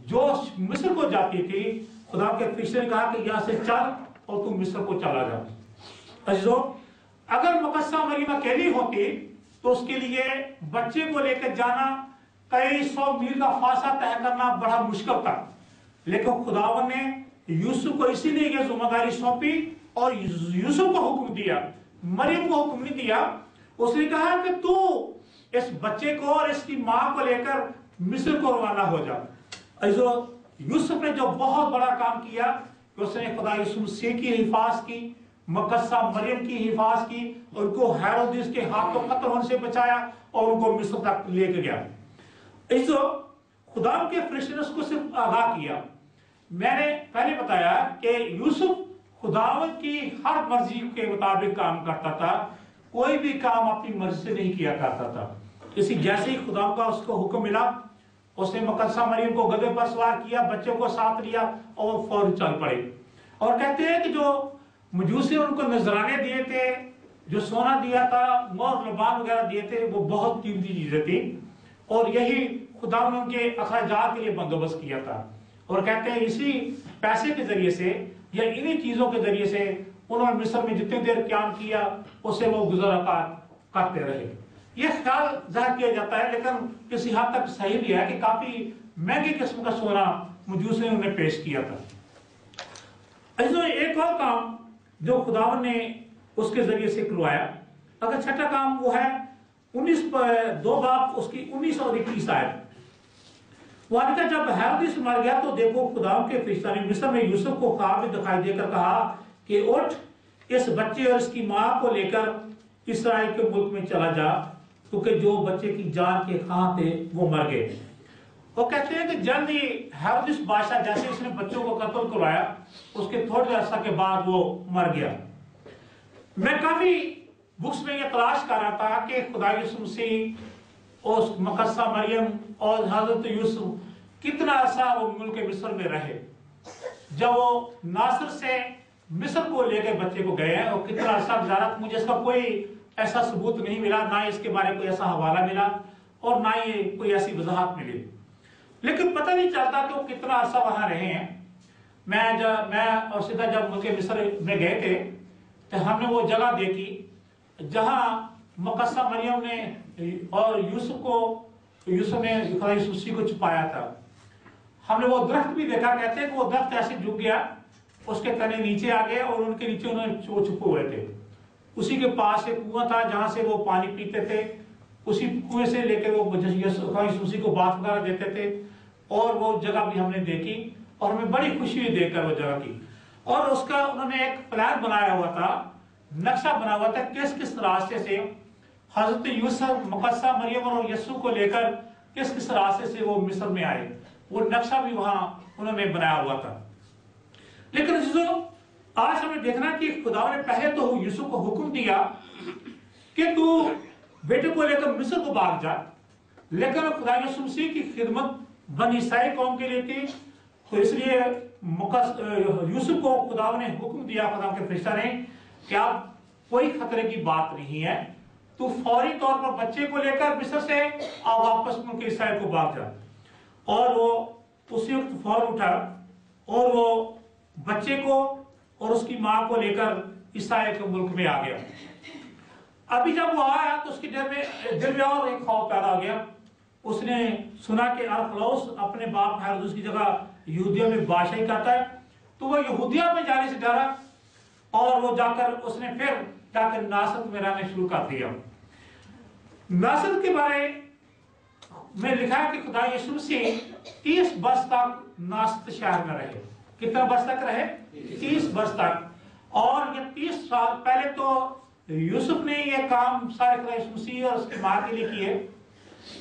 جو مصر کو جاتی تھی، خدا کے فرشتے نے کہا کہ یہاں سے چل اور تو مصر کو چلا جا۔ عزیزو، اگر مقدسہ مریم اکیلی ہوتی تو اس کے لیے بچے کو لے کر جانا، کئی 100 میل کا فاصلہ طے کرنا بڑا مشکل تھا، لیکن خداوند نے یوسف کو اسی لیے یہ ذمہ داری سونپی اور یوسف کو حکم دیا، مریم کو حکم نہیں دیا۔ اس نے کہا کہ تو اس بچے کو اور اس کی ماں کو لے کر مصر کو روانہ ہو جا۔ عزیزو، یوسف نے جو بہت بڑا کام کیا کہ اس نے خدا یسوع مسیح کی حفاظت کی، مقدسہ مریم کی حفاظت کی، ان کو ہیرودیس کے ہاتھوں قتل ہونے سے بچایا اور ان کو مصر تک لے کے گیا۔ عزیزو، خدا کے فرشتے نے اس کو صرف آگاہ کیا۔ میں نے پہلے بتایا کہ یوسف خداوند کی ہر مرضی کے مطابق کام کرتا تھا، کوئی بھی کام اپنی مرضی سے نہیں کیا کرتا تھا۔ اسی جیسے ہی خدا کا اس کو حکم ملا، اس نے مقدسہ مریم کو گدھے پر سوار کیا، بچوں کو ساتھ لیا اور وہ فوراً چل پڑے۔ اور کہتے ہیں کہ جو مجوسی ان کو نذرانے دیے تھے، جو سونا دیا تھا، مور لبان وغیرہ دیے تھے، وہ بہت قیمتی چیزیں تھیں، اور یہی خدا نے ان کے اخراجات کے لیے بندوبست کیا تھا۔ اور کہتے ہیں اسی پیسے کے ذریعے سے یا انہی چیزوں کے ذریعے سے انہوں نے مصر میں جتنی دیر قیام کیا اسے وہ گزر اوقات کرتے رہے۔ یہ خیال ظاہر کیا جاتا ہے، لیکن کسی حد تک صحیح بھی ہے کہ کافی مہنگی قسم کا سونا مجوس نے انہیں پیش کیا تھا۔ عزیزو، ایک اور کام جو خداوند نے اس کے ذریعے سے کروایا، اگر چھٹا کام وہ ہے 2 باب اس کی 19 اور 21 آیت۔ وہ لکھا، جب ہیرودیس مر گیا تو دیکھو خداوند کے فرشتہ نے مصر میں یوسف کو خواب میں دکھائی دے کر کہا کہ اٹھ، اس بچے اور اس کی ماں کو لے کر اسرائیل کے ملک میں چلا جا، کیونکہ جو بچے کی جان کے خواہاں تھے وہ مر گئے۔ وہ کہتے ہیں کہ جلد ہی ہیرودیس بادشاہ جیسے اس نے بچوں کو قتل کروایا، اس کے تھوڑے عرصہ کے بعد وہ مر گیا۔ میں کافی بکس میں یہ تلاش کر رہا تھا کہ خدا یسوع مسیح اور مقدسہ مریم اور حضرت یوسف کتنا عرصہ وہ ملک مصر میں رہے۔ جب وہ ناصر سے مصر کو لے کے بچے کو گئے ہیں اور کتنا عرصہ گزارا، مجھے اس کا کوئی ایسا ثبوت نہیں ملا، نہ اس کے بارے کوئی ایسا حوالہ ملا اور نہ ہی کوئی ایسی وضاحت ملی، لیکن پتہ نہیں چلتا کہ وہ کتنا عرصہ وہاں رہے ہیں۔ میں اور سیدھا جب ملک مصر میں گئے تھے تو ہم نے وہ جگہ دیکھی جہاں مقدسہ مریم نے اور یوسف نے خدا یسوع مسیح کو چھپایا تھا۔ ہم نے وہ درخت بھی دیکھا، کہتے ہیں کہ وہ درخت ایسے جھک گیا، اس کے تنے نیچے آ گئے اور ان کے نیچے انہوں نے چھپے ہوئے تھے۔ اسی کے پاس ایک کنواں تھا جہاں سے وہ پانی پیتے تھے، اسی کنویں سے لے کے وہ خدا یسوع مسیح کو بات وغیرہ دیتے تھے، اور وہ جگہ بھی ہم نے دیکھی اور ہمیں بڑی خوشی ہوئی دیکھ کر وہ جگہ کی۔ اور اس کا انہوں نے ایک پلان بنایا ہوا تھا، نقشہ بنا ہوا تھا، کس راستے سے حضرت یوسف مقدسہ مریم اور یسوع کو لے کر کس راستے سے وہ مصر میں آئے، وہ نقشہ بھی وہاں انہوں نے بنایا ہوا تھا۔ لیکن عزیزو، آج ہمیں دیکھنا کہ خدا نے پہلے تو یوسف کو حکم دیا کہ تو بیٹے کو لے کر مصر کو بھاگ جا، لیکن خدا یسوع مسیح کی خدمت بنی اسرائیل قوم کے لیے تھی، تو اس لیے یوسف کو خدا نے حکم دیا، خدا کے فرشتہ نے، کہ اب کوئی خطرے کی بات نہیں ہے، تو فوری طور پر بچے کو لے کر مصر سے واپس ملک اسرائیل کو بھاگ جا۔ اور وہ اسی وقت فوراً اٹھا اور وہ بچے کو اور اس کی ماں کو لے کر اسرائیل کے ملک میں آ گیا۔ ابھی جب وہ آیا تو اس کے دل میں اور ایک خوف پیدا ہو گیا۔ اس نے سنا کہ ارخلاؤس اپنے باپ ہیرودیس کی جگہ یہودیہ میں بادشاہی کرتا ہے، تو وہ یہودیہ میں جانے سے ڈرا اور وہ جا کر اس نے پھر جا کر ناصرت میں رہنا شروع کر دیا۔ ناصرت کے بارے میں لکھا ہے کہ خدا یسوع مسیح 30 برس تک ناصرت شہر میں رہے۔ کتنا برس تک رہے؟ 30 برس تک۔ اور یہ 30 سال پہلے تو یوسف نے یہ کام سارے خدا یسوع مسیح اور اس کی ماں کے لیے کیے،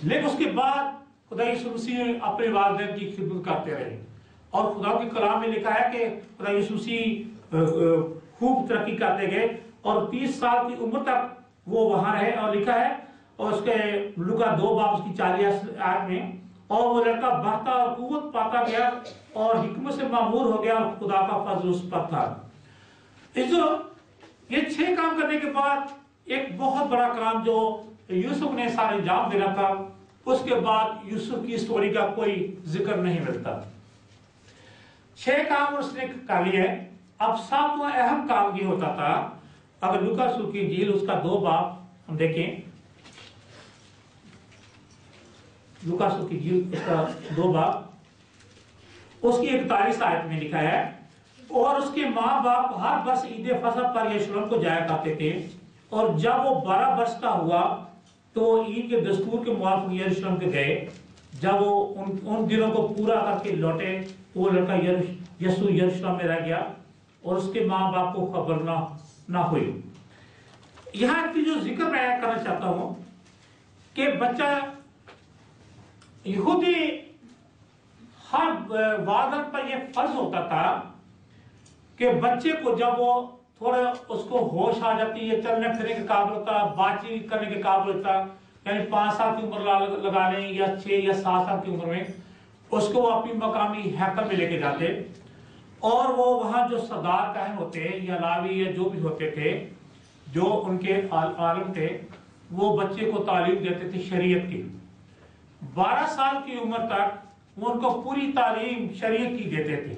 لیکن اس کے بعد خدا یسوع مسیح اپنے والدین کی خدمت کرتے رہے۔ اور خدا کے کلام میں لکھا ہے کہ خدا یسوع مسیح خوب ترقی کرتے گئے اور 30 سال کی عمر تک وہ وہاں رہے۔ اور لکھا ہے اور اس کے لوکا 2 باب اس کی 40 آیت میں، اور وہ لڑکا بڑھتا اور قوت پاتا گیا اور حکمت سے معمور ہو گیا اور خدا کا فضل اس پر تھا۔ یہ 6 کام کرنے کے بعد ایک بہت بڑا کام جو یوسف نے سارے انجام دینا تھا، اس کے بعد یوسف کی سٹوری کا کوئی ذکر نہیں ملتا۔ 6 کام اس نے کر لیے۔ اب 7واں اہم کام یہ ہوتا تھا، اگر لوکا رسول کی انجیل اس کا 2 باب ہم دیکھیں، لوکا رسول کی انجیل اس کا 2 باب اس کی 41 آیت میں لکھا ہے، اور اس کے ماں باپ ہر برس عید فصح پر یروشلم کو جایا کرتے تھے، اور جب وہ 12 برس کا ہوا تو وہ عید کے دستور کے موافق یروشلم کے گئے۔ جب وہ ان دنوں کو پورا کر کے لوٹے تو وہ لڑکا یسوع یروشلم میں رہ گیا اور اس کے ماں باپ کو خبر نہ ہوئی۔ یہاں کی جو ذکر میں کرنا چاہتا ہوں کہ بچہ یہودی ہر والدین پر یہ فرض ہوتا تھا کہ بچے کو جب وہ تھوڑا اس کو ہوش آ جاتی ہے، چلنے پھرنے کے قابل ہوتا، بات چیت کرنے کے قابل ہوتا، یعنی 5 سال کی عمر لگا لیں یا 6 یا 7 سال کی عمر میں اس کو وہ اپنی مقامی ہیکل میں لے کے جاتے، اور وہ وہاں جو سردار کاہن ہوتے یا لاوی یا جو بھی ہوتے تھے، جو ان کے عالم تھے، وہ بچے کو تعلیم دیتے تھے شریعت کی۔ 12 سال کی عمر تک وہ ان کو پوری تعلیم شریعت کی دیتے تھے۔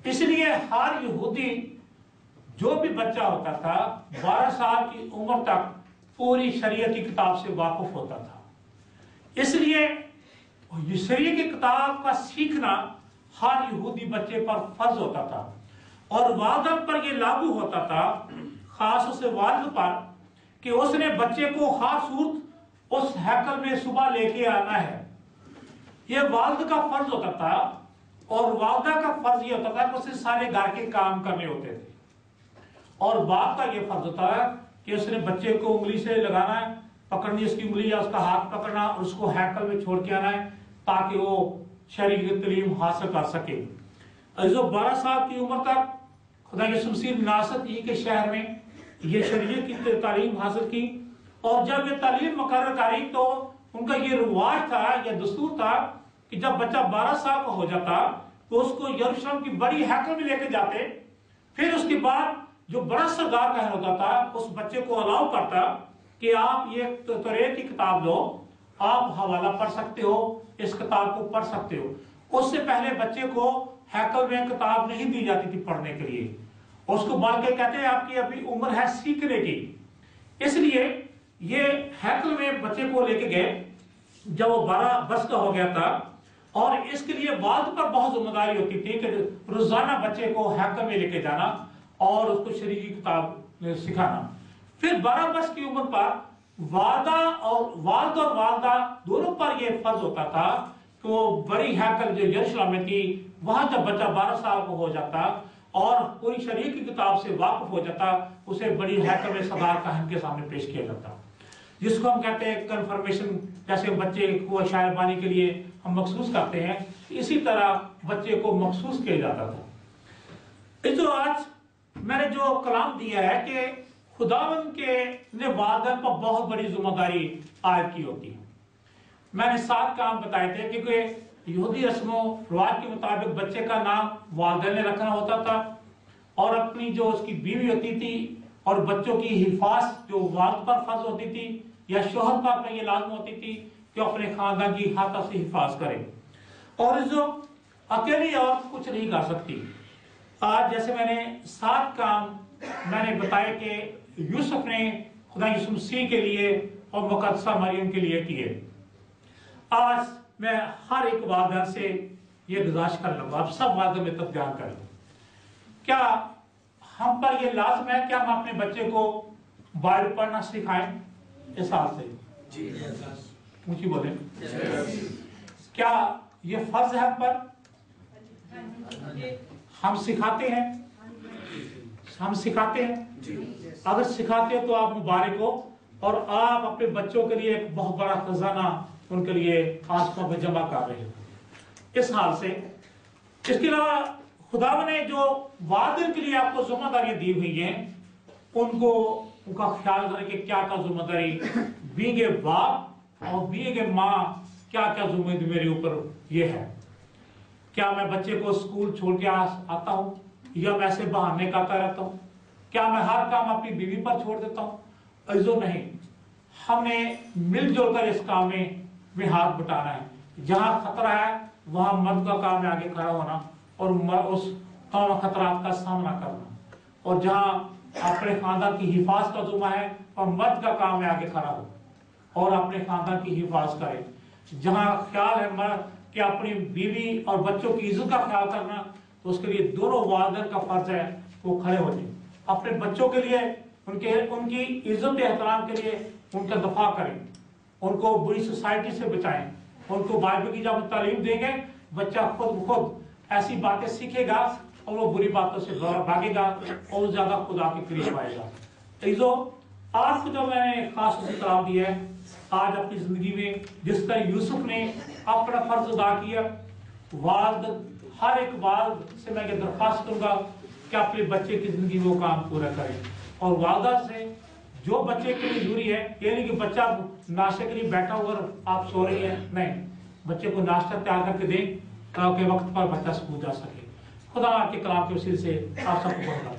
اس لیے ہر یہودی جو بھی بچہ ہوتا تھا 12 سال کی عمر تک پوری شریعت کی کتاب سے واقف ہوتا تھا۔ اس لیے شریعت کی کتاب کا سیکھنا ہر یہودی بچے پر فرض ہوتا تھا، اور والدین پر یہ لاگو ہوتا تھا، خاص اس والد پر، کہ اس نے بچے کو ہر صورت اس ہیکل میں صبح لے کے آنا ہے۔ یہ والد کا فرض ہوتا تھا، اور والدہ کا فرض یہ ہوتا تھا کہ اسے سارے گھر کے کام کرنے ہوتے تھے، اور باپ کا یہ فرض ہوتا ہے کہ اس نے بچے کو انگلی سے لگانا ہے، پکڑنی اس کی انگلی یا اس کا ہاتھ پکڑنا، اور اس کو ہیکل میں چھوڑ کے آنا ہے تاکہ وہ شرعی تعلیم حاصل کر سکے۔ جو 12 سال کی عمر تک خدا یسوع مسیح ناصرت ہی کے شہر میں یہ شریعت کی تعلیم حاصل کی، اور جب یہ تعلیم مقرر کری تو ان کا یہ رواج تھا یا دستور تھا کہ جب بچہ 12 سال کا ہو جاتا تو اس کو یروشلم کی بڑی ہیکل میں لے کے جاتے، پھر اس کے بعد جو بڑا سردار کاہن ہوتا تھا اس بچے کو الاؤ کرتا کہ آپ یہ توریت کی کتاب لو، آپ حوالہ پڑھ سکتے ہو، اس کتاب کو پڑھ سکتے ہو۔ اس سے پہلے بچے کو ہیکل میں کتاب نہیں دی جاتی تھی پڑھنے کے لیے، اس کو بال کے کہتے ہیں آپ کی ابھی عمر ہے سیکھنے کی۔ اس لیے یہ ہیکل میں بچے کو لے کے گئے جب وہ 12 برس کا ہو گیا تھا، اور اس کے لیے والد پر بہت ذمہ داری ہوتی تھی کہ روزانہ بچے کو ہیکل میں لے کے جانا اور اس کو شریعت کی کتاب سکھانا۔ پھر 12 برس کی عمر پر والد اور والدہ دونوں پر یہ فرض ہوتا تھا کہ وہ بڑی ہیکل جو یروشلم میں تھی وہاں جب بچہ 12 سال کو ہو جاتا اور پوری شریعت کی کتاب سے واقف ہو جاتا، اسے بڑی ہیکل میں سردار کاہن کے سامنے پیش کیا جاتا، جس کو ہم کہتے ہیں کنفرمیشن۔ جیسے بچے کو شاعر بانی کے لیے ہم مخصوص کرتے ہیں، اسی طرح بچے کو مخصوص کیا جاتا تھا۔ اس جو آج میں نے جو کلام دیا ہے کہ خداوند کے نے والدین پر بہت بڑی ذمہ داری عائد کی ہوتی ہے۔ میں نے 7 کام بتائے تھے، کیونکہ یہودی رسم و رواج کے مطابق بچے کا نام والدین نے رکھنا ہوتا تھا، اور اپنی جو اس کی بیوی ہوتی تھی اور بچوں کی حفاظت جو والد پر فرض ہوتی تھی یا شوہر پر اپنے یہ لازم ہوتی تھی کہ اپنے خاندان کی ہاتھ سے حفاظت کرے، اور جو اکیلی عورت کچھ نہیں کر سکتی۔ آج جیسے میں نے 7 کام میں نے بتایا کہ یوسف نے خدا یسوع مسیح کے لیے اور مقدسہ مریم کے لیے کیے، آج میں ہر ایک والدین سے یہ گزارش کر لوں گا، آپ سب والدین میں تک دھیان کریں، کیا ہم پر یہ لازم ہے کہ ہم اپنے بچے کو بائبل پڑھنا سکھائیں اس حال سے؟ جی اونچی بولیں، کیا یہ فرض ہے ہم پر؟ ہم سکھاتے ہیں، ہم سکھاتے ہیں، اگر سکھاتے ہیں تو آپ مبارک ہو، اور آپ اپنے بچوں کے لیے ایک بہت بڑا خزانہ ان کے لیے آسمان میں جمع کر رہے ہو اس حال سے۔ اس کے علاوہ خدا نے جو والدین کے لیے آپ کو ذمہ داریاں دی ہوئی ہیں ان کا خیال کریں کہ کیا کیا ذمہ داری بینگ اے باپ اور بینگ اے ماں کیا کیا ذمہ داری میرے اوپر یہ ہے۔ کیا میں بچے کو اسکول چھوڑ کے آتا ہوں یا میں ایسے بہانے کرتا رہتا ہوں؟ کیا میں ہر کام اپنی بیوی پر چھوڑ دیتا ہوں؟ عزیزو نہیں، ہم نے مل جل کر اس کام میں میں ہاتھ بٹانا ہے، جہاں خطرہ ہے وہاں مرد کا کام ہے آگے کھڑا ہونا اور اس خطرات کا سامنا کرنا، اور جہاں اپنے خاندان کی حفاظت کا ذمہ ہے اور مرد کا کام ہے آگے کھڑا ہو اور اپنے خاندان کی حفاظت کرے۔ جہاں خیال ہے مرد کہ اپنی بیوی اور بچوں کی عزت کا خیال کرنا، تو اس کے لیے دونوں والدین کا فرض ہے وہ کھڑے ہو جائیں، اپنے بچوں کے لیے ان کی عزت احترام کے لیے ان کا دفاع کریں، ان کو بری سوسائٹی سے بچائیں، ان کو بائبل کی جب تعلیم دیں گے بچہ خود بخود ایسی باتیں سیکھے گا اور وہ بری باتوں سے بھاگے گا اور زیادہ خدا کے قریب آئے گا۔ عزیزو، آج کو جو میں نے خاص اطلاع دی ہے، آج اپنی زندگی میں جس طرح یوسف نے اپنا فرض ادا کیا، ہر ایک والد سے میں یہ درخواست کروں گا کہ اپنے بچے کی زندگی میں وہ کام پورا کریں، اور والدہ سے جو بچے کے لیے ضروری ہے، یعنی کہ بچہ ناشتے کے لیے بیٹھا ہوا اور آپ سو رہی ہیں، نہیں، بچے کو ناشتہ تیار کر کے دیں تاکہ وقت پر بچہ اسکول جا سکے۔ خدا آپ کے کلام کے وسیلے سے آپ سب کو بہت